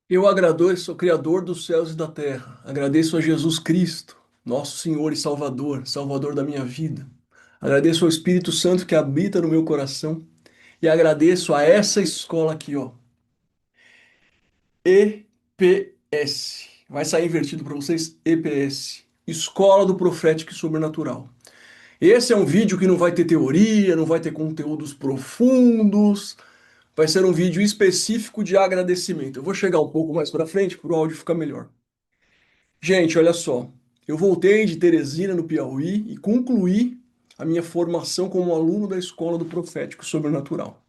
Eu agradeço ao Criador dos céus e da terra. Agradeço a Jesus Cristo, nosso Senhor e Salvador, Salvador da minha vida. Agradeço ao Espírito Santo que habita no meu coração. E agradeço a essa escola aqui, ó. EPS. Vai sair invertido para vocês, EPS. Escola do Profético e Sobrenatural. Esse é um vídeo que não vai ter teoria, não vai ter conteúdos profundos. Vai ser um vídeo específico de agradecimento. Eu vou chegar um pouco mais para frente para o áudio ficar melhor. Gente, olha só. Eu voltei de Teresina, no Piauí, e concluí a minha formação como aluno da Escola do Profético Sobrenatural.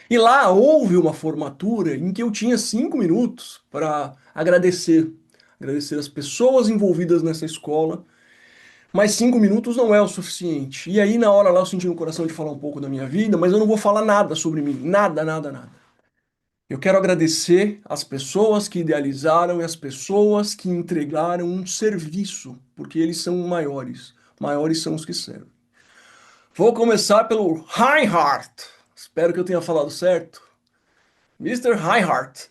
E lá houve uma formatura em que eu tinha 5 minutos para agradecer. Agradecer as pessoas envolvidas nessa escola, mas 5 minutos não é o suficiente. E aí, na hora lá, eu senti no coração de falar um pouco da minha vida, mas eu não vou falar nada sobre mim. Nada, nada, nada. Eu quero agradecer as pessoas que idealizaram e as pessoas que entregaram um serviço, porque eles são maiores. Maiores são os que servem. Vou começar pelo Reinhardt. Espero que eu tenha falado certo. Mister Reinhardt.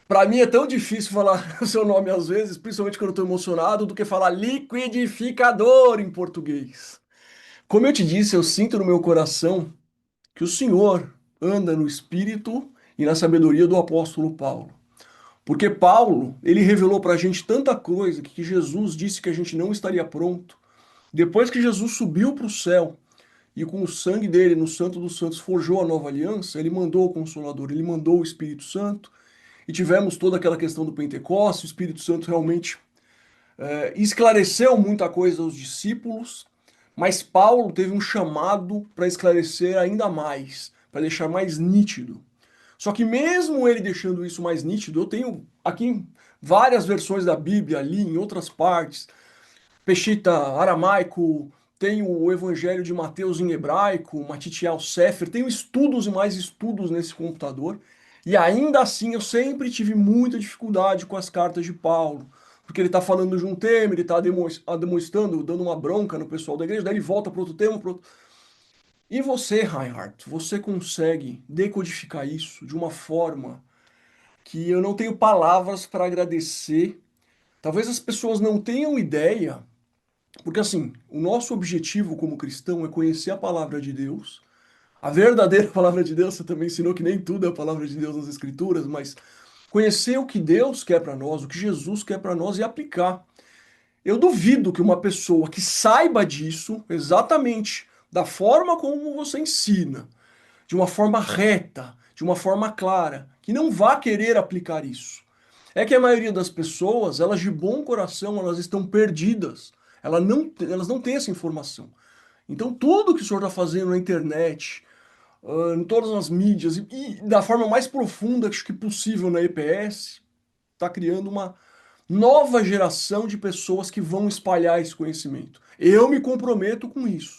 Para mim é tão difícil falar o seu nome às vezes, principalmente quando eu estou emocionado, do que falar liquidificador em português. Como eu te disse, eu sinto no meu coração que o Senhor anda no espírito e na sabedoria do apóstolo Paulo. Porque Paulo, ele revelou para a gente tanta coisa que Jesus disse que a gente não estaria pronto. Depois que Jesus subiu para o céu e com o sangue dele no Santo dos Santos forjou a nova aliança, ele mandou o Consolador, ele mandou o Espírito Santo e tivemos toda aquela questão do Pentecostes. O Espírito Santo realmente esclareceu muita coisa aos discípulos, mas Paulo teve um chamado para esclarecer ainda mais, para deixar mais nítido. Só que mesmo ele deixando isso mais nítido, eu tenho aqui várias versões da Bíblia ali em outras partes, Peshita aramaico, tenho o Evangelho de Mateus em hebraico, Matitial Sefer, tenho estudos e mais estudos nesse computador, e ainda assim eu sempre tive muita dificuldade com as cartas de Paulo, porque ele está falando de um tema, ele está demonstrando, dando uma bronca no pessoal da igreja, daí ele volta para outro tema, para outro. E você, Reinhardt, você consegue decodificar isso de uma forma que eu não tenho palavras para agradecer. Talvez as pessoas não tenham ideia, porque assim, o nosso objetivo como cristão é conhecer a palavra de Deus. A verdadeira palavra de Deus, você também ensinou que nem tudo é a palavra de Deus nas Escrituras, mas conhecer o que Deus quer para nós, o que Jesus quer para nós e aplicar. Eu duvido que uma pessoa que saiba disso exatamente da forma como você ensina, de uma forma reta, de uma forma clara, que não vá querer aplicar isso. É que a maioria das pessoas, elas de bom coração, elas estão perdidas. Elas não têm essa informação. Então, tudo que o senhor está fazendo na internet, em todas as mídias, e da forma mais profunda acho que possível na EPS, está criando uma nova geração de pessoas que vão espalhar esse conhecimento. Eu me comprometo com isso.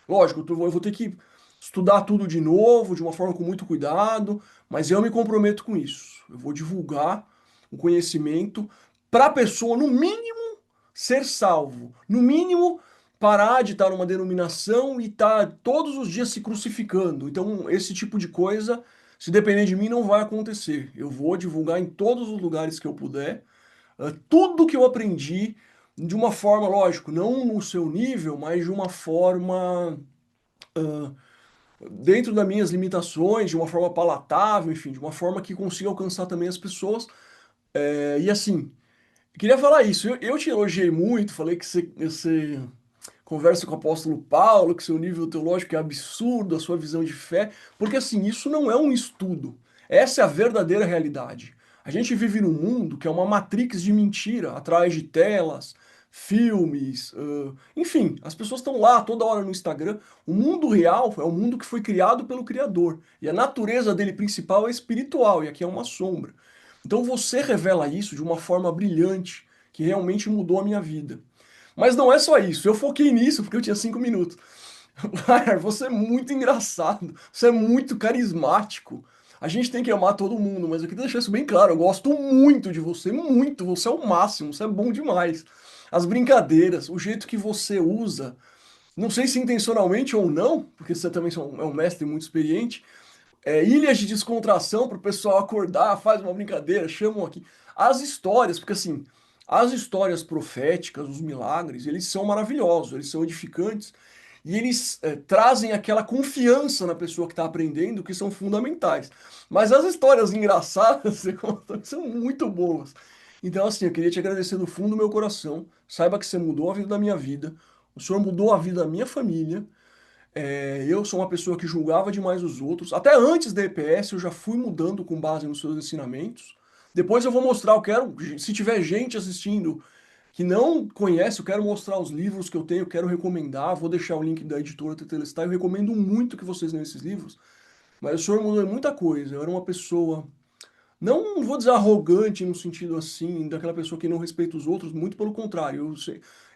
Lógico, eu vou ter que estudar tudo de novo, de uma forma com muito cuidado, mas eu me comprometo com isso. Eu vou divulgar o conhecimento para a pessoa, no mínimo, ser salvo. No mínimo, parar de estar numa denominação e estar todos os dias se crucificando. Então, esse tipo de coisa, se depender de mim, não vai acontecer. Eu vou divulgar em todos os lugares que eu puder tudo que eu aprendi de uma forma, lógico, não no seu nível, mas de uma forma dentro das minhas limitações, de uma forma palatável, enfim, de uma forma que consiga alcançar também as pessoas. E assim, queria falar isso. Eu te elogiei muito, falei que você conversa com o apóstolo Paulo, que seu nível teológico é absurdo, a sua visão de fé, porque assim, isso não é um estudo. Essa é a verdadeira realidade. A gente vive num mundo que é uma matrix de mentira, atrás de telas, filmes, enfim, as pessoas estão lá toda hora no Instagram. O mundo real é o mundo que foi criado pelo Criador, e a natureza dele principal é espiritual, e aqui é uma sombra. Então você revela isso de uma forma brilhante, que realmente mudou a minha vida. Mas não é só isso. Eu foquei nisso porque eu tinha 5 minutos. Ryan, você é muito engraçado. Você é muito carismático. A gente tem que amar todo mundo, mas eu queria deixar isso bem claro. Eu gosto muito de você, muito. Você é o máximo, você é bom demais. As brincadeiras, o jeito que você usa, não sei se intencionalmente ou não, porque você também é um mestre muito experiente, ilhas de descontração para o pessoal acordar, faz uma brincadeira, chamam aqui. As histórias, porque assim, as histórias proféticas, os milagres, eles são maravilhosos, eles são edificantes e eles trazem aquela confiança na pessoa que está aprendendo que são fundamentais. Mas as histórias engraçadas você conta, são muito boas. Então, assim, eu queria te agradecer do fundo do meu coração. Saiba que você mudou a vida da minha vida, o senhor mudou a vida da minha família. Eu sou uma pessoa que julgava demais os outros. Até antes da EPS, eu já fui mudando com base nos seus ensinamentos. Depois eu vou mostrar, eu quero, se tiver gente assistindo que não conhece, eu quero mostrar os livros que eu tenho, eu quero recomendar. Vou deixar o link da editora Tetelestai. Eu recomendo muito que vocês leiam esses livros. Mas o senhor mudou muita coisa. Eu era uma pessoa, não vou dizer arrogante no sentido assim, daquela pessoa que não respeita os outros, muito pelo contrário.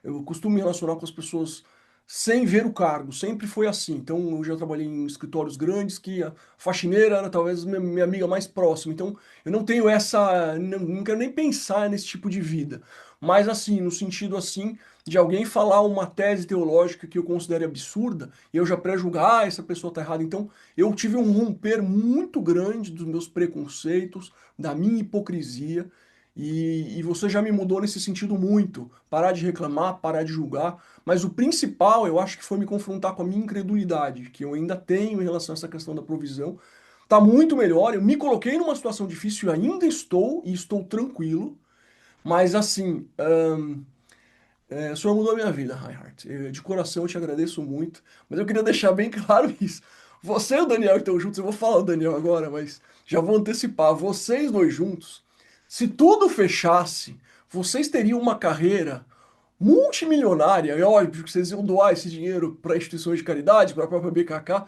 Eu costumo me relacionar com as pessoas sem ver o cargo, sempre foi assim. Então eu já trabalhei em escritórios grandes que a faxineira era talvez minha amiga mais próxima. Então eu não tenho essa, não quero nem pensar nesse tipo de vida. Mas assim, no sentido assim de alguém falar uma tese teológica que eu considere absurda, e eu já pré-julgar, essa pessoa está errada. Então eu tive um romper muito grande dos meus preconceitos, da minha hipocrisia, e você já me mudou nesse sentido muito. Parar de reclamar, parar de julgar. Mas o principal, eu acho que foi me confrontar com a minha incredulidade, que eu ainda tenho em relação a essa questão da provisão. Tá muito melhor. Eu me coloquei numa situação difícil, e ainda estou, e estou tranquilo. Mas assim, o senhor mudou a minha vida, Reinhardt. De coração eu te agradeço muito. Mas eu queria deixar bem claro isso. Você e o Daniel que estão juntos, eu vou falar o Daniel agora, mas já vou antecipar. Vocês dois juntos, se tudo fechasse, vocês teriam uma carreira multimilionária. É óbvio que vocês iam doar esse dinheiro para instituições de caridade, para a própria BKK,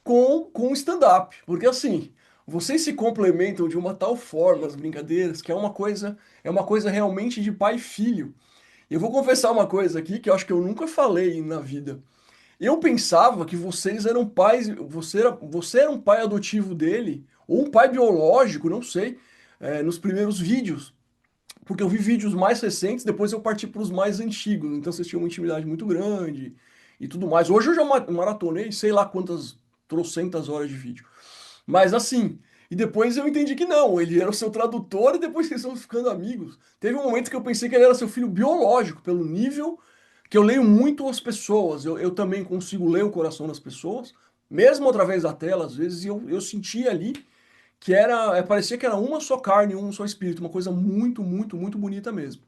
com stand-up. Porque assim, vocês se complementam de uma tal forma, as brincadeiras, que é uma coisa realmente de pai e filho. Eu vou confessar uma coisa aqui que eu acho que eu nunca falei na vida. Eu pensava que vocês eram pais, você era um pai adotivo dele, ou um pai biológico, não sei, nos primeiros vídeos. Porque eu vi vídeos mais recentes, depois eu parti para os mais antigos. Então vocês tinham uma intimidade muito grande e tudo mais. Hoje eu já maratonei, sei lá quantas, trocentas horas de vídeo. Mas assim, e depois eu entendi que não, ele era o seu tradutor e depois vocês estão ficando amigos. Teve um momento que eu pensei que ele era seu filho biológico, pelo nível que eu leio muito as pessoas. Eu também consigo ler o coração das pessoas, mesmo através da tela, às vezes, e eu sentia ali que era, parecia que era uma só carne, um só espírito, uma coisa muito, muito, muito bonita mesmo.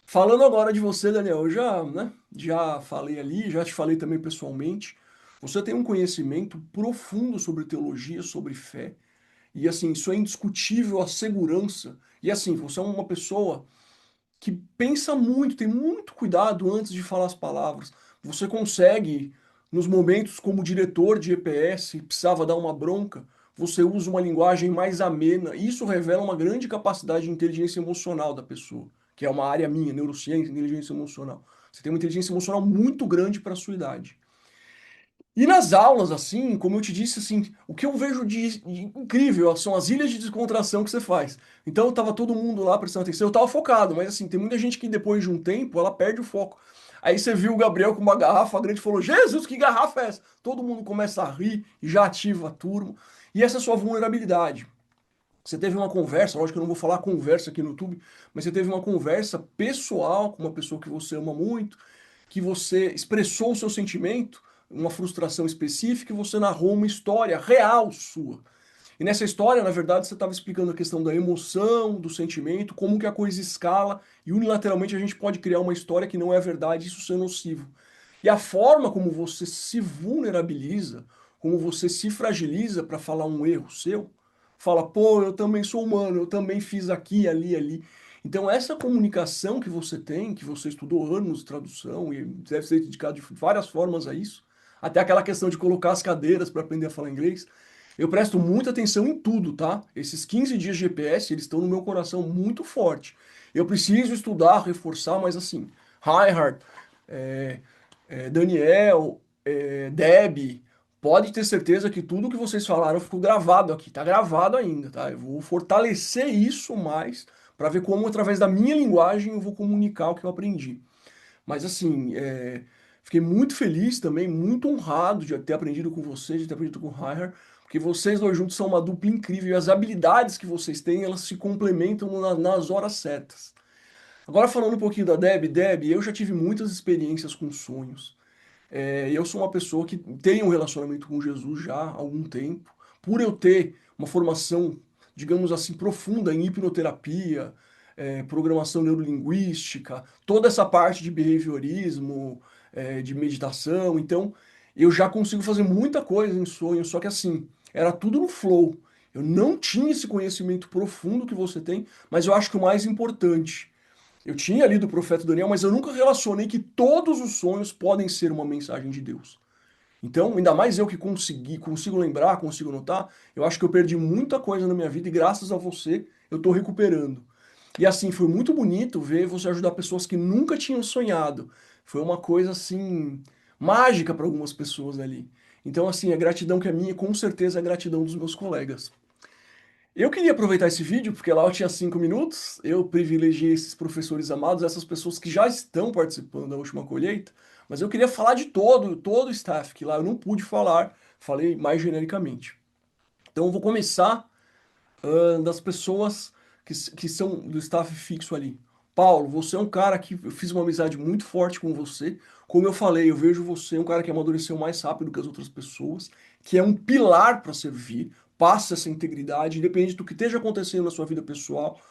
Falando agora de você, Daniel, eu já, né, já falei ali, já te falei também pessoalmente. Você tem um conhecimento profundo sobre teologia, sobre fé. E assim, isso é indiscutível, a segurança. E assim, você é uma pessoa que pensa muito, tem muito cuidado antes de falar as palavras. Você consegue, nos momentos como diretor de EPS, precisava dar uma bronca, você usa uma linguagem mais amena. Isso revela uma grande capacidade de inteligência emocional da pessoa, que é uma área minha, neurociência, inteligência emocional. Você tem uma inteligência emocional muito grande para a sua idade. E nas aulas, assim, como eu te disse, assim, o que eu vejo de incrível são as ilhas de descontração que você faz. Então, tava todo mundo lá prestando atenção, eu tava focado, mas assim, tem muita gente que depois de um tempo, ela perde o foco. Aí você viu o Gabriel com uma garrafa grande e falou: Jesus, que garrafa é essa? Todo mundo começa a rir e já ativa a turma. E essa é a sua vulnerabilidade. Você teve uma conversa, lógico que eu não vou falar conversa aqui no YouTube, mas você teve uma conversa pessoal com uma pessoa que você ama muito, que você expressou o seu sentimento, uma frustração específica, e você narrou uma história real sua. E nessa história, na verdade, você estava explicando a questão da emoção, do sentimento, como que a coisa escala, e unilateralmente a gente pode criar uma história que não é verdade, isso ser nocivo. E a forma como você se vulnerabiliza, como você se fragiliza para falar um erro seu, fala, pô, eu também sou humano, eu também fiz aqui, ali, ali. Então, essa comunicação que você tem, que você estudou anos de tradução e deve ser dedicado de várias formas a isso, até aquela questão de colocar as cadeiras para aprender a falar inglês, eu presto muita atenção em tudo, tá? Esses 15 dias de GPS, eles estão no meu coração muito forte. Eu preciso estudar, reforçar, mas assim, Reinhardt, é, Daniel, Deb, pode ter certeza que tudo que vocês falaram ficou gravado aqui, tá gravado ainda, tá? Eu vou fortalecer isso mais para ver como, através da minha linguagem, eu vou comunicar o que eu aprendi. Mas assim, fiquei muito feliz também, muito honrado de ter aprendido com você, de ter aprendido com o Reinhardt, porque vocês dois juntos são uma dupla incrível e as habilidades que vocês têm, elas se complementam nas horas certas. Agora falando um pouquinho da Deb, eu já tive muitas experiências com sonhos. Eu sou uma pessoa que tem um relacionamento com Jesus já há algum tempo. Por eu ter uma formação, digamos assim, profunda em hipnoterapia, programação neurolinguística, toda essa parte de behaviorismo, de meditação, então eu já consigo fazer muita coisa em sonho, só que assim, era tudo no flow. Eu não tinha esse conhecimento profundo que você tem, mas eu acho que o mais importante eu tinha lido o profeta Daniel, mas eu nunca relacionei que todos os sonhos podem ser uma mensagem de Deus. Então, ainda mais eu que consigo lembrar, consigo notar, eu acho que eu perdi muita coisa na minha vida e graças a você eu estou recuperando. E assim, foi muito bonito ver você ajudar pessoas que nunca tinham sonhado. Foi uma coisa assim mágica para algumas pessoas ali. Então, assim, a gratidão que é minha, com certeza é a gratidão dos meus colegas. Eu queria aproveitar esse vídeo, porque lá eu tinha 5 minutos, eu privilegiei esses professores amados, essas pessoas que já estão participando da última colheita, mas eu queria falar de todo o staff, que lá eu não pude falar, falei mais genericamente. Então eu vou começar das pessoas que são do staff fixo ali. Paulo, você é um cara que eu fiz uma amizade muito forte com você. Como eu falei, eu vejo você um cara que amadureceu mais rápido que as outras pessoas, que é um pilar para servir, passa essa integridade, independente do que esteja acontecendo na sua vida pessoal,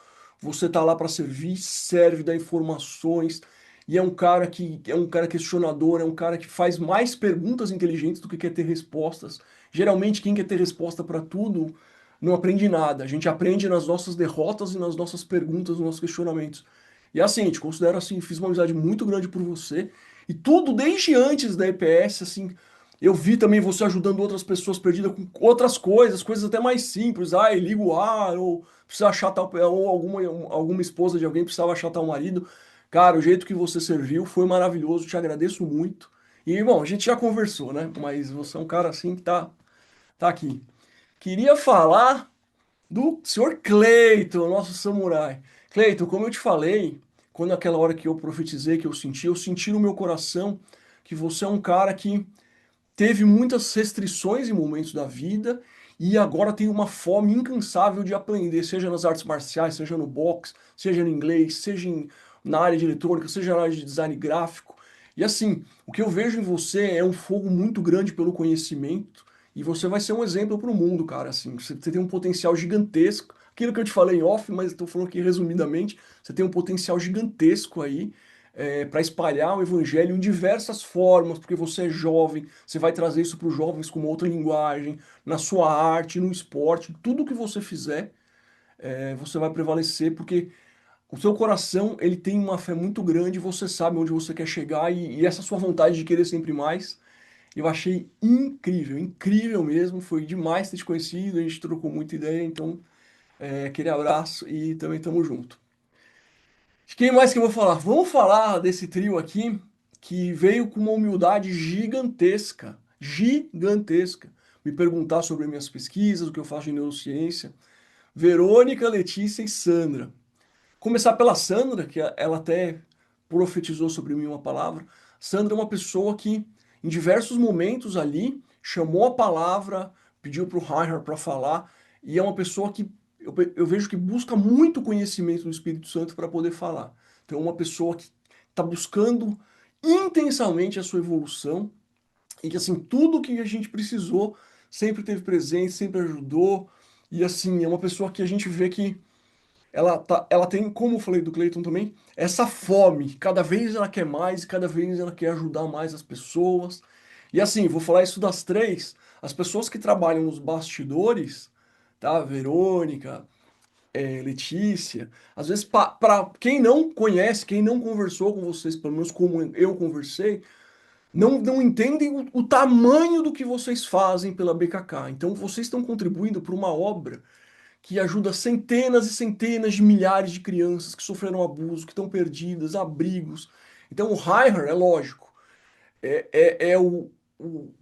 você tá lá para servir, serve, dá informações, e é um cara questionador, é um cara que faz mais perguntas inteligentes do que quer ter respostas. Geralmente quem quer ter resposta para tudo não aprende nada. A gente aprende nas nossas derrotas e nas nossas perguntas, nos nossos questionamentos. E assim, te considero assim, fiz uma amizade muito grande por você. E tudo desde antes da EPS, assim, eu vi também você ajudando outras pessoas perdidas com outras coisas, coisas até mais simples. Ah, liga o ar, ou precisa achar tal, ou alguma esposa de alguém precisava achar tal marido. Cara, o jeito que você serviu foi maravilhoso, te agradeço muito. E, bom, a gente já conversou, né? Mas você é um cara assim que tá aqui. Queria falar do senhor Cleiton, nosso samurai. Cleiton, como eu te falei, quando aquela hora que eu profetizei, que eu senti no meu coração que você é um cara que teve muitas restrições em momentos da vida e agora tem uma fome incansável de aprender, seja nas artes marciais, seja no boxe, seja no inglês, na área de eletrônica, seja na área de design gráfico. E assim, o que eu vejo em você é um fogo muito grande pelo conhecimento e você vai ser um exemplo para o mundo, cara. Assim, você tem um potencial gigantesco. Aquilo que eu te falei em off, mas estou falando aqui resumidamente, você tem um potencial gigantesco aí para espalhar o evangelho em diversas formas, porque você é jovem, você vai trazer isso para os jovens com uma outra linguagem, na sua arte, no esporte, tudo que você fizer, você vai prevalecer, porque o seu coração ele tem uma fé muito grande, você sabe onde você quer chegar e essa sua vontade de querer sempre mais, eu achei incrível, incrível mesmo, foi demais ter te conhecido, a gente trocou muita ideia, então aquele abraço e também tamo junto. Quem mais que eu vou falar? Vamos falar desse trio aqui que veio com uma humildade gigantesca, gigantesca. Me perguntar sobre minhas pesquisas, o que eu faço em neurociência. Verônica, Letícia e Sandra. Começar pela Sandra, que ela até profetizou sobre mim uma palavra. Sandra é uma pessoa que, em diversos momentos ali, chamou a palavra, pediu para o Reinhard para falar, e é uma pessoa que eu vejo que busca muito conhecimento do Espírito Santo para poder falar. Então, é uma pessoa que está buscando intensamente a sua evolução, e que, assim, tudo que a gente precisou sempre teve presente, sempre ajudou, e, assim, é uma pessoa que a gente vê que ela tem, como eu falei do Cleiton também, essa fome. Cada vez ela quer mais e cada vez ela quer ajudar mais as pessoas. E assim, vou falar isso das três. As pessoas que trabalham nos bastidores, tá? Verônica, Letícia, às vezes para quem não conhece, quem não conversou com vocês, pelo menos como eu conversei, não entendem o tamanho do que vocês fazem pela BKK. Então vocês estão contribuindo para uma obra que ajuda centenas e centenas de milhares de crianças que sofreram abuso, que estão perdidas, abrigos. Então o Reinhard, é lógico, é o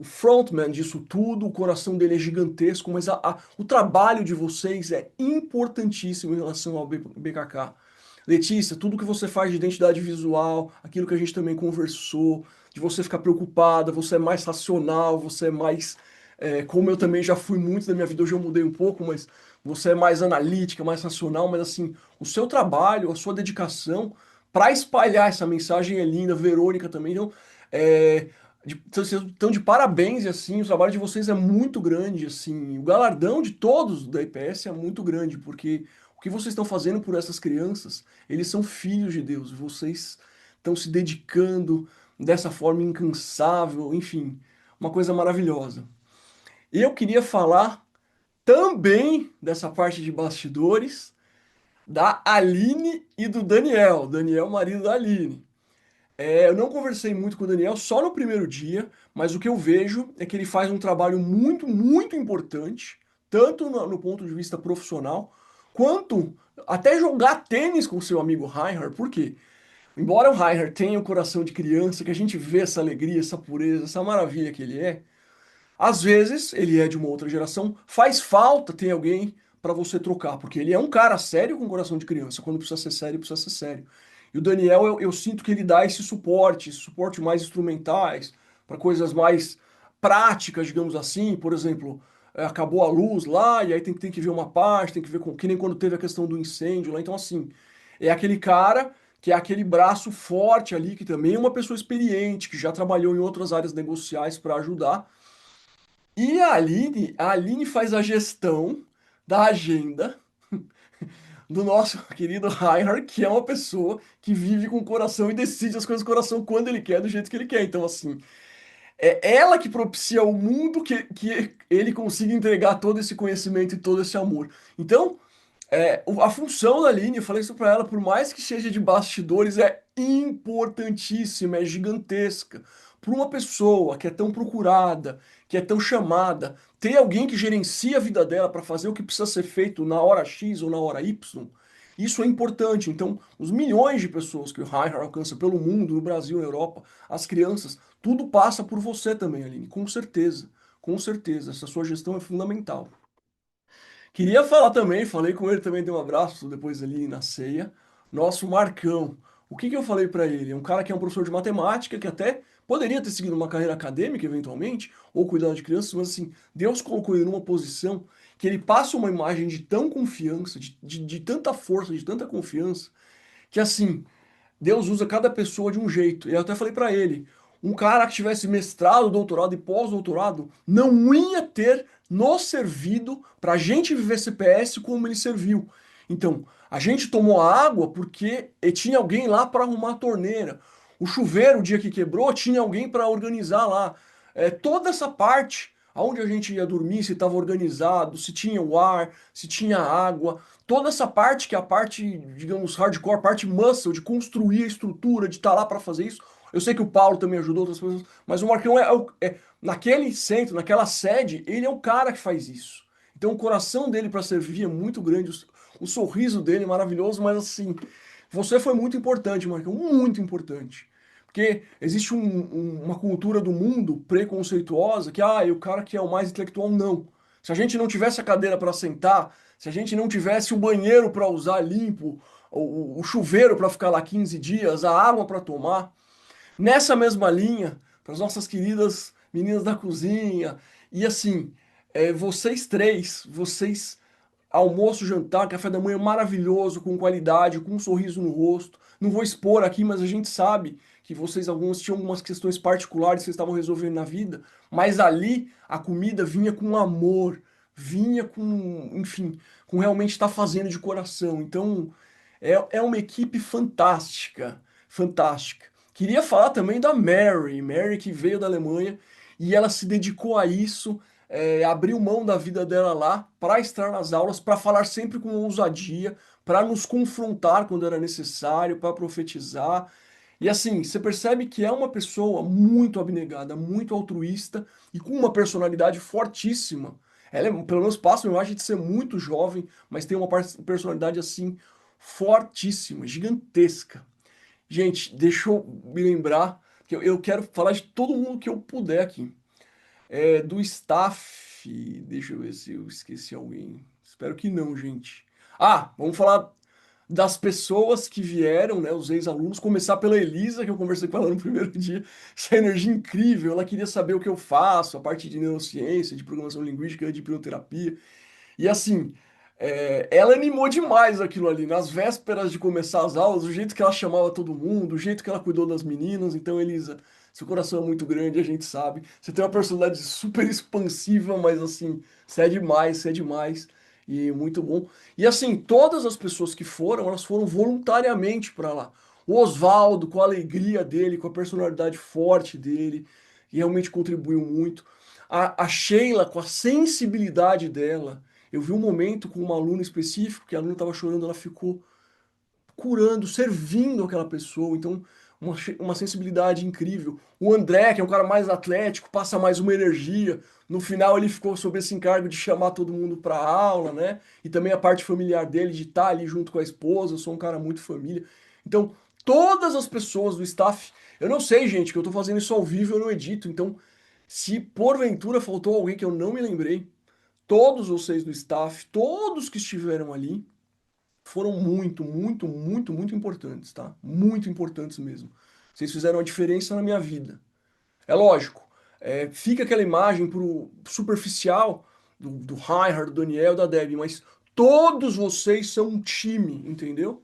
frontman disso tudo, o coração dele é gigantesco, mas o trabalho de vocês é importantíssimo em relação ao BKK. Letícia, tudo que você faz de identidade visual, aquilo que a gente também conversou, de você ficar preocupada, você é mais racional, você é mais como eu também já fui muito na minha vida, hoje eu mudei um pouco, mas você é mais analítica, mais racional, mas assim, o seu trabalho, a sua dedicação para espalhar essa mensagem é linda, Verônica também, então, é, então de parabéns, e assim, o trabalho de vocês é muito grande, assim, o galardão de todos da IPS é muito grande, porque o que vocês estão fazendo por essas crianças, eles são filhos de Deus, vocês estão se dedicando dessa forma incansável, enfim, uma coisa maravilhosa. E eu queria falar também dessa parte de bastidores da Aline e do Daniel, Daniel, marido da Aline. Eu não conversei muito com o Daniel só no primeiro dia, mas o que eu vejo é que ele faz um trabalho muito, muito importante, tanto no ponto de vista profissional, quanto até jogar tênis com seu amigo Reinhard. Por quê? Embora o Reinhard tenha o coração de criança, que a gente vê essa alegria, essa pureza, essa maravilha que ele é, às vezes ele é de uma outra geração, faz falta ter alguém para você trocar, porque ele é um cara sério com coração de criança. Quando precisa ser sério, precisa ser sério. E o Daniel, eu sinto que ele dá esse suporte mais instrumentais, para coisas mais práticas, digamos assim. Por exemplo, acabou a luz lá, e aí tem que ver uma parte, tem que ver com. Que nem quando teve a questão do incêndio lá. Então, assim, é aquele cara que é aquele braço forte ali, que também é uma pessoa experiente, que já trabalhou em outras áreas negociais para ajudar. E a Aline faz a gestão da agenda do nosso querido Reinhard, que é uma pessoa que vive com o coração e decide as coisas com o coração quando ele quer, do jeito que ele quer. Então, assim, é ela que propicia o mundo que ele consiga entregar todo esse conhecimento e todo esse amor. Então, a função da Aline, eu falei isso pra ela, por mais que seja de bastidores, é importantíssima, é gigantesca. Para uma pessoa que é tão procurada, que é tão chamada, ter alguém que gerencia a vida dela para fazer o que precisa ser feito na hora X ou na hora Y, isso é importante. Então, os milhões de pessoas que o Reinhard alcança pelo mundo, no Brasil, na Europa, as crianças, tudo passa por você também, Aline, com certeza. Com certeza, essa sua gestão é fundamental. Queria falar também, falei com ele também, dei um abraço depois ali na ceia. Nosso Marcão. O que que eu falei pra ele? É um cara que é um professor de matemática, que até poderia ter seguido uma carreira acadêmica eventualmente, ou cuidando de crianças, mas assim, Deus colocou ele numa posição que ele passa uma imagem de tão confiança, de tanta força, de tanta confiança, que assim, Deus usa cada pessoa de um jeito. E eu até falei pra ele, um cara que tivesse mestrado, doutorado e pós-doutorado não ia ter nos servido pra gente viver CPS como ele serviu. Então, a gente tomou a água porque tinha alguém lá para arrumar a torneira. O chuveiro, o dia que quebrou, tinha alguém para organizar lá. Toda essa parte, aonde a gente ia dormir, se estava organizado, se tinha o ar, se tinha água, toda essa parte que é a parte, digamos, hardcore, parte muscle, de construir a estrutura, de estar lá para fazer isso. Eu sei que o Paulo também ajudou outras pessoas, mas o Marcão naquele centro, naquela sede, ele é o cara que faz isso. Então o coração dele para servir é muito grande, o sorriso dele é maravilhoso, mas assim, você foi muito importante, Marcão, muito importante. Porque existe uma cultura do mundo preconceituosa que, o cara que é o mais intelectual, não. Se a gente não tivesse a cadeira para sentar, se a gente não tivesse o banheiro para usar limpo, o chuveiro para ficar lá 15 dias, a água para tomar, nessa mesma linha, para as nossas queridas meninas da cozinha, e assim, vocês três, vocês almoço, jantar, café da manhã maravilhoso, com qualidade, com um sorriso no rosto. Não vou expor aqui, mas a gente sabe que vocês alguns tinham algumas questões particulares que vocês estavam resolvendo na vida, mas ali a comida vinha com amor, vinha com, enfim, com realmente estar fazendo de coração. Então, é uma equipe fantástica, fantástica. Queria falar também da Mary, Mary que veio da Alemanha e ela se dedicou a isso, abriu mão da vida dela lá para estar nas aulas, para falar sempre com ousadia, para nos confrontar quando era necessário, para profetizar. E assim, você percebe que é uma pessoa muito abnegada, muito altruísta e com uma personalidade fortíssima. Ela, pelo menos, passa uma imagem de ser muito jovem, mas tem uma personalidade assim fortíssima, gigantesca. Gente, deixa eu me lembrar que eu quero falar de todo mundo que eu puder aqui. Do staff, deixa eu ver se eu esqueci alguém. Espero que não, gente. Vamos falar. das pessoas que vieram, né, os ex-alunos, começar pela Elisa, que eu conversei com ela no primeiro dia, essa energia incrível, ela queria saber o que eu faço, a parte de neurociência, de programação linguística, de hipnoterapia, e assim, ela animou demais aquilo ali, nas vésperas de começar as aulas, o jeito que ela chamava todo mundo, o jeito que ela cuidou das meninas. Então, Elisa, seu coração é muito grande, a gente sabe. Você tem uma personalidade super expansiva, mas assim, você é demais. E muito bom. E assim, todas as pessoas que foram, elas foram voluntariamente para lá. O Oswaldo, com a alegria dele, com a personalidade forte dele, e realmente contribuiu muito. A Sheila, com a sensibilidade dela. Eu vi um momento com uma aluna específico, que a aluna estava chorando, ela ficou curando, servindo aquela pessoa. Então, uma sensibilidade incrível. O André, que é um cara mais atlético, passa mais uma energia. No final, ele ficou sob esse encargo de chamar todo mundo para a aula, né? E também a parte familiar dele, de estar ali junto com a esposa. Eu sou um cara muito família. Então, todas as pessoas do staff. Eu não sei, gente, que eu tô fazendo isso ao vivo, eu não edito. Então, se porventura faltou alguém que eu não me lembrei, todos vocês do staff, todos que estiveram ali, foram muito, muito, muito, muito importantes, tá? Muito importantes mesmo. Vocês fizeram a diferença na minha vida. É lógico, fica aquela imagem pro superficial do Reinhard, do Daniel, da Debbie, mas todos vocês são um time, entendeu?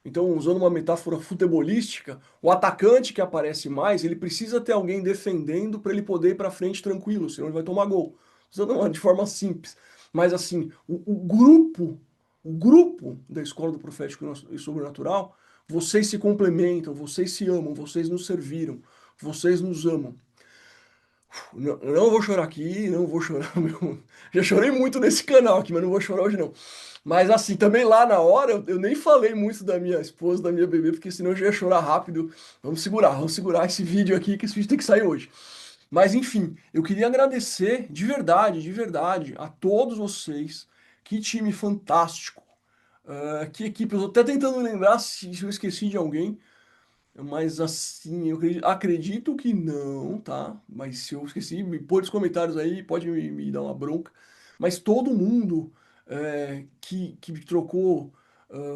Então, usando uma metáfora futebolística, o atacante que aparece mais, ele precisa ter alguém defendendo para ele poder ir para frente tranquilo, senão ele vai tomar gol. Usando de forma simples. Mas assim, o grupo da Escola do Profético e Sobrenatural, vocês se complementam, vocês se amam, vocês nos serviram, vocês nos amam. Não, eu não vou chorar aqui, não vou chorar. Já chorei muito nesse canal aqui, mas não vou chorar hoje não. Mas assim, também lá na hora, eu nem falei muito da minha esposa, da minha bebê, porque senão eu já ia chorar rápido. Vamos segurar esse vídeo aqui, que esse vídeo tem que sair hoje. Mas enfim, eu queria agradecer de verdade, a todos vocês. Que time fantástico. Que equipe. Eu tô até tentando lembrar se eu esqueci de alguém. Mas assim, eu acredito que não, tá? Mas se eu esqueci, me põe nos comentários aí, pode me dar uma bronca. Mas todo mundo que trocou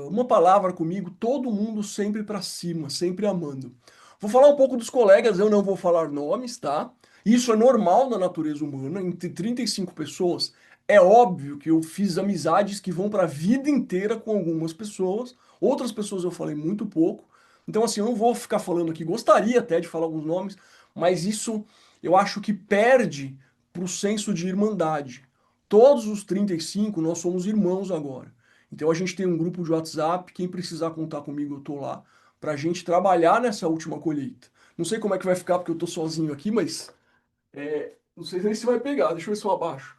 uma palavra comigo, todo mundo sempre pra cima, sempre amando. Vou falar um pouco dos colegas, eu não vou falar nomes, tá? Isso é normal na natureza humana, entre 35 pessoas. É óbvio que eu fiz amizades que vão para a vida inteira com algumas pessoas, outras pessoas eu falei muito pouco. Então, assim, eu não vou ficar falando aqui, gostaria até de falar alguns nomes, mas isso eu acho que perde pro senso de irmandade. Todos os 35 nós somos irmãos agora. Então a gente tem um grupo de WhatsApp, quem precisar contar comigo, eu tô lá, pra gente trabalhar nessa última colheita. Não sei como é que vai ficar, porque eu tô sozinho aqui, mas não sei nem se vai pegar, deixa eu ver se eu abaixo.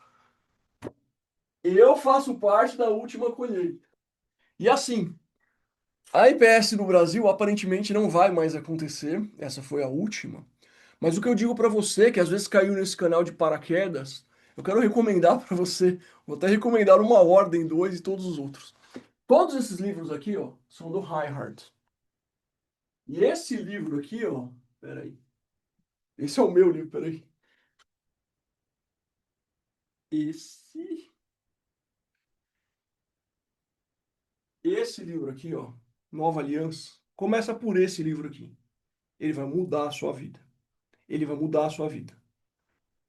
Eu faço parte da última colheita. E assim, a IPS no Brasil aparentemente não vai mais acontecer, essa foi a última. Mas o que eu digo pra você, que às vezes caiu nesse canal de paraquedas, eu quero recomendar pra você, vou até recomendar uma ordem, dois e todos os outros. Todos esses livros aqui, ó, são do Reinhardt. E esse livro aqui, ó, peraí, esse é o meu livro, peraí. Esse, esse livro aqui, ó, Nova Aliança, começa por esse livro aqui. Ele vai mudar a sua vida. Ele vai mudar a sua vida.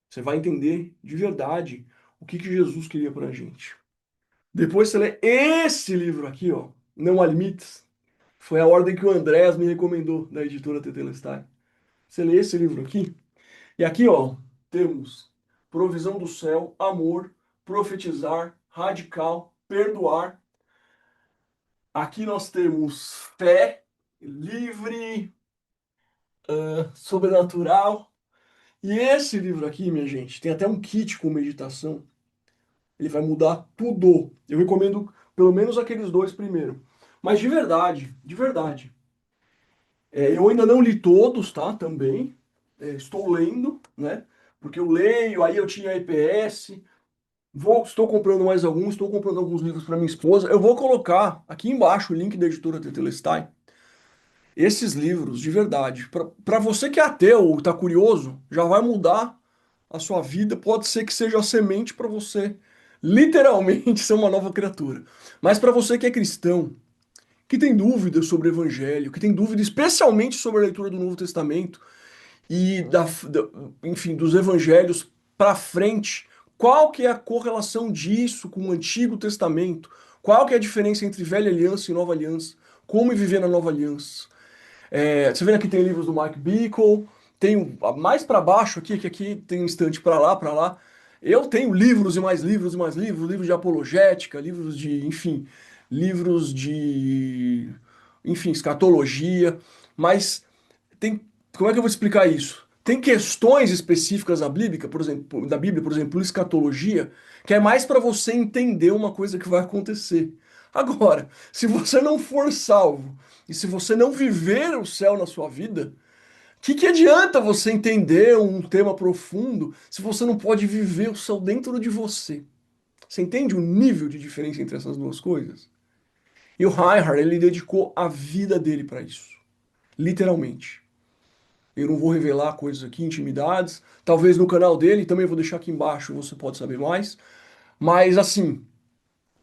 Você vai entender de verdade o que que Jesus queria pra gente. Depois você lê esse livro aqui, ó, Não Há Limites. Foi a ordem que o Andrés me recomendou da editora Tetelestai. Você lê esse livro aqui, e aqui, ó, temos Provisão do Céu, Amor, Profetizar, Radical, Perdoar. Aqui nós temos Fé, Livre, Sobrenatural. E esse livro aqui, minha gente, tem até um kit com meditação. Ele vai mudar tudo. Eu recomendo pelo menos aqueles dois primeiro. Mas de verdade, eu ainda não li todos, tá? Também. Estou lendo, né? Porque eu leio, aí eu tinha EPS. Estou comprando mais alguns, estou comprando alguns livros para minha esposa. Eu vou colocar aqui embaixo o link da editora Tetelestai. Esses livros, de verdade, para você que é ateu ou está curioso, já vai mudar a sua vida. Pode ser que seja a semente para você, literalmente, ser uma nova criatura. Mas para você que é cristão, que tem dúvidas sobre o Evangelho, que tem dúvida especialmente sobre a leitura do Novo Testamento e enfim, dos Evangelhos para frente, qual que é a correlação disso com o Antigo Testamento? Qual que é a diferença entre Velha Aliança e Nova Aliança? Como viver na Nova Aliança? Você vendo aqui tem livros do Mike Bickle, tem mais para baixo aqui, que aqui tem um estante para lá, para lá. Eu tenho livros e mais livros e mais livros, livros de apologética, livros de, enfim, livros de, enfim, escatologia, mas tem, como é que eu vou explicar isso? Tem questões específicas da Bíblia, por exemplo, escatologia, que é mais para você entender uma coisa que vai acontecer. Agora, se você não for salvo e se você não viver o céu na sua vida, que adianta você entender um tema profundo se você não pode viver o céu dentro de você? Você entende o nível de diferença entre essas duas coisas? E o Reinhard, ele dedicou a vida dele para isso, literalmente. Eu não vou revelar coisas aqui, intimidades. Talvez no canal dele, também vou deixar aqui embaixo, você pode saber mais. Mas assim,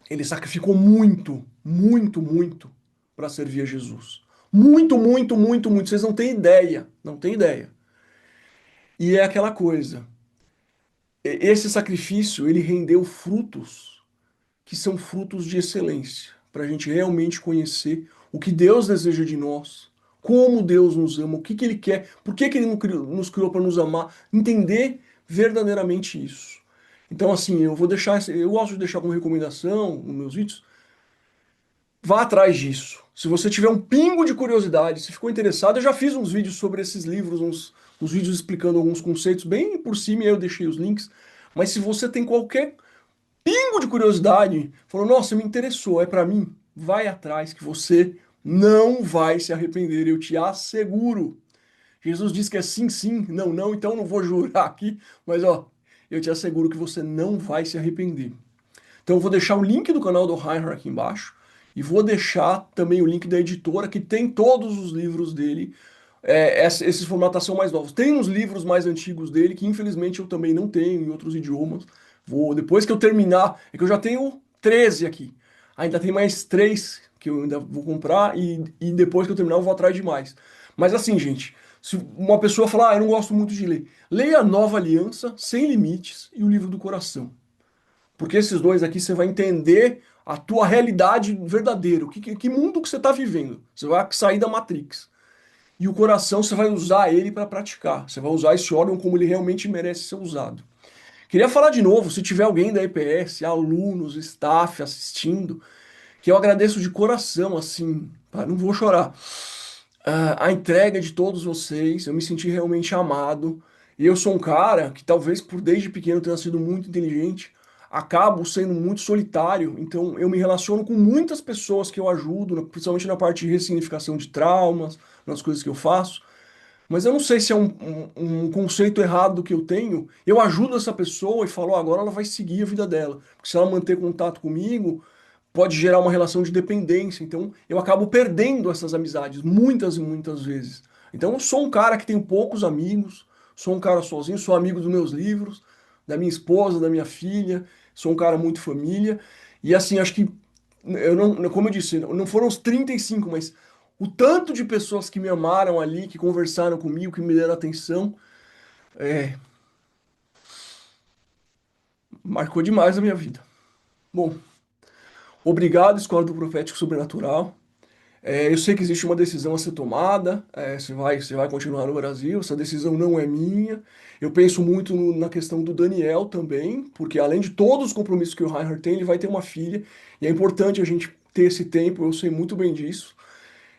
ele sacrificou muito, muito, muito para servir a Jesus. Muito, muito, muito, muito. Vocês não têm ideia, não têm ideia. E é aquela coisa. Esse sacrifício, ele rendeu frutos que são frutos de excelência, para a gente realmente conhecer o que Deus deseja de nós, como Deus nos ama, o que Ele quer, por que Ele nos criou para nos amar, entender verdadeiramente isso. Então, assim, eu gosto de deixar como recomendação nos meus vídeos, vá atrás disso. Se você tiver um pingo de curiosidade, se ficou interessado, eu já fiz uns vídeos sobre esses livros, uns vídeos explicando alguns conceitos bem por cima, e aí eu deixei os links. Mas se você tem qualquer pingo de curiosidade, falou, nossa, me interessou, é pra mim, vai atrás que você não vai se arrepender, eu te asseguro. Jesus disse que é sim, sim, não, não, então não vou jurar aqui, mas ó, eu te asseguro que você não vai se arrepender. Então eu vou deixar o link do canal do Reinhard aqui embaixo e vou deixar também o link da editora que tem todos os livros dele. Esses formatação mais novos. Tem uns livros mais antigos dele que infelizmente eu também não tenho em outros idiomas. Depois que eu terminar, é que eu já tenho 13 aqui. Ainda tem mais 3 que eu ainda vou comprar e depois que eu terminar eu vou atrás de mais. Mas assim, gente, se uma pessoa falar, eu não gosto muito de ler, leia a Nova Aliança, Sem Limites e o Livro do Coração. Porque esses dois aqui você vai entender a tua realidade verdadeira, que mundo que você está vivendo. Você vai sair da Matrix. E o coração você vai usar ele para praticar. Você vai usar esse órgão como ele realmente merece ser usado. Queria falar de novo, se tiver alguém da EPS, alunos, staff assistindo, que eu agradeço de coração, assim, não vou chorar. A entrega de todos vocês, eu me senti realmente amado. E eu sou um cara que talvez por desde pequeno tenha sido muito inteligente, acabo sendo muito solitário, então eu me relaciono com muitas pessoas que eu ajudo, principalmente na parte de ressignificação de traumas, nas coisas que eu faço. Mas eu não sei se é um conceito errado que eu tenho. Eu ajudo essa pessoa e falo, agora ela vai seguir a vida dela. Porque se ela manter contato comigo, pode gerar uma relação de dependência. Então eu acabo perdendo essas amizades muitas e muitas vezes. Então eu sou um cara que tem poucos amigos, sou um cara sozinho, sou amigo dos meus livros, da minha esposa, da minha filha, sou um cara muito família. E assim, acho que, eu não, como eu disse, não foram os 35, mas o tanto de pessoas que me amaram ali, que conversaram comigo, que me deram atenção, é, marcou demais a minha vida. Bom, obrigado, Escola do Profético Sobrenatural. Eu sei que existe uma decisão a ser tomada, você vai continuar no Brasil, essa decisão não é minha. Eu penso muito na questão do Daniel também, porque além de todos os compromissos que o Reinhard tem, ele vai ter uma filha, e é importante a gente ter esse tempo, eu sei muito bem disso.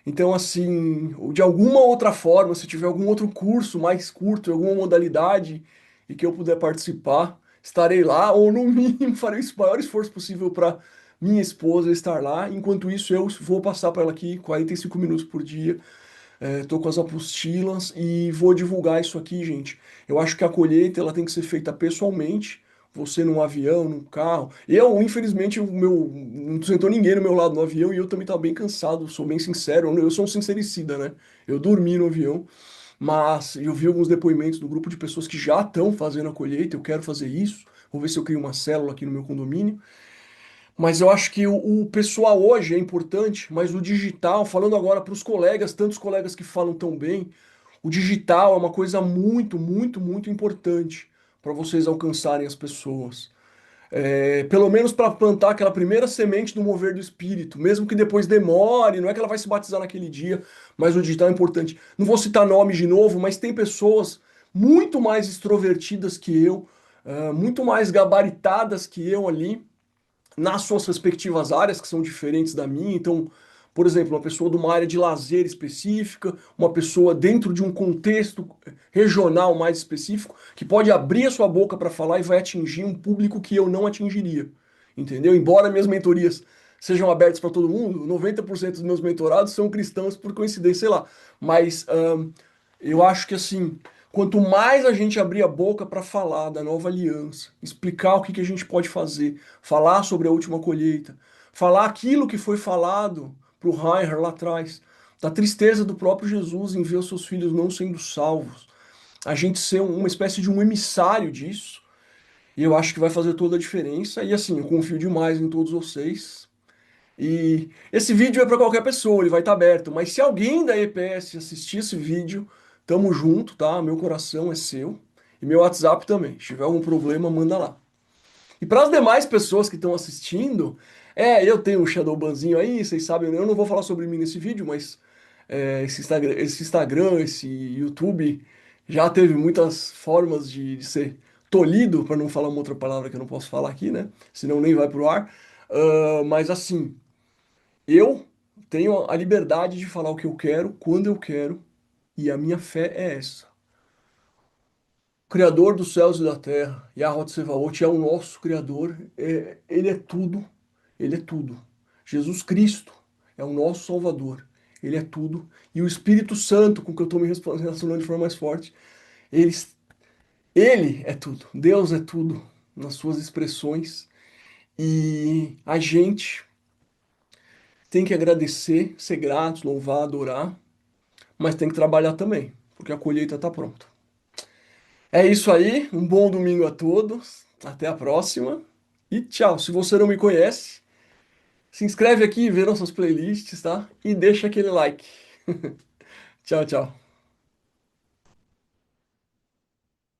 Então, assim, de alguma outra forma, se tiver algum outro curso mais curto, alguma modalidade e que eu puder participar, estarei lá, ou no mínimo farei o maior esforço possível para minha esposa estar lá. Enquanto isso, eu vou passar para ela aqui 45 minutos por dia. Estou com as apostilas e vou divulgar isso aqui, gente. Eu acho que a colheita ela tem que ser feita pessoalmente. Você num avião, num carro. Infelizmente, não sentou ninguém no meu lado no avião e eu também estava bem cansado, sou bem sincero. Eu sou um sincericida, né? Eu dormi no avião, mas eu vi alguns depoimentos do grupo de pessoas que já estão fazendo a colheita. Eu quero fazer isso. Vou ver se eu crio uma célula aqui no meu condomínio. Mas eu acho que o pessoal hoje é importante, mas o digital, falando agora para os colegas, tantos colegas que falam tão bem, o digital é uma coisa muito, muito, muito importante para vocês alcançarem as pessoas. Pelo menos para plantar aquela primeira semente do mover do espírito, mesmo que depois demore, não é que ela vai se batizar naquele dia, mas o digital é importante. Não vou citar nomes de novo, mas tem pessoas muito mais extrovertidas que eu, muito mais gabaritadas que eu ali nas suas respectivas áreas, que são diferentes da minha. Então, por exemplo, uma pessoa de uma área de lazer específica, uma pessoa dentro de um contexto regional mais específico, que pode abrir a sua boca para falar e vai atingir um público que eu não atingiria. Entendeu? Embora minhas mentorias sejam abertas para todo mundo, 90% dos meus mentorados são cristãos por coincidência, sei lá. Mas eu acho que assim, quanto mais a gente abrir a boca para falar da nova aliança, explicar o que que a gente pode fazer, falar sobre a última colheita, falar aquilo que foi falado para o Reinhard lá atrás, da tristeza do próprio Jesus em ver os seus filhos não sendo salvos, a gente ser uma espécie de um emissário disso, e eu acho que vai fazer toda a diferença. E assim, eu confio demais em todos vocês. E esse vídeo é para qualquer pessoa, ele vai estar aberto. Mas se alguém da EPS assistir esse vídeo, tamo junto, tá? Meu coração é seu. E meu WhatsApp também. Se tiver algum problema, manda lá. E para as demais pessoas que estão assistindo, eu tenho um Shadowbanzinho aí, vocês sabem, eu não vou falar sobre mim nesse vídeo, mas esse Instagram, esse YouTube já teve muitas formas de ser tolhido, para não falar uma outra palavra que eu não posso falar aqui, né? Senão nem vai pro ar. Mas assim. Eu tenho a liberdade de falar o que eu quero, quando eu quero, e a minha fé é essa. O Criador dos céus e da terra, Yahweh Tsevaot, é o nosso Criador, ele é tudo, ele é tudo. Jesus Cristo é o nosso Salvador, ele é tudo. E o Espírito Santo, com que eu estou me relacionando de forma mais forte, ele, ele é tudo. Deus é tudo nas suas expressões. E a gente tem que agradecer, ser grato, louvar, adorar, mas tem que trabalhar também, porque a colheita está pronta. É isso aí, um bom domingo a todos, até a próxima e tchau. Se você não me conhece, se inscreve aqui, vê nossas playlists, tá? E deixa aquele like. Tchau, tchau.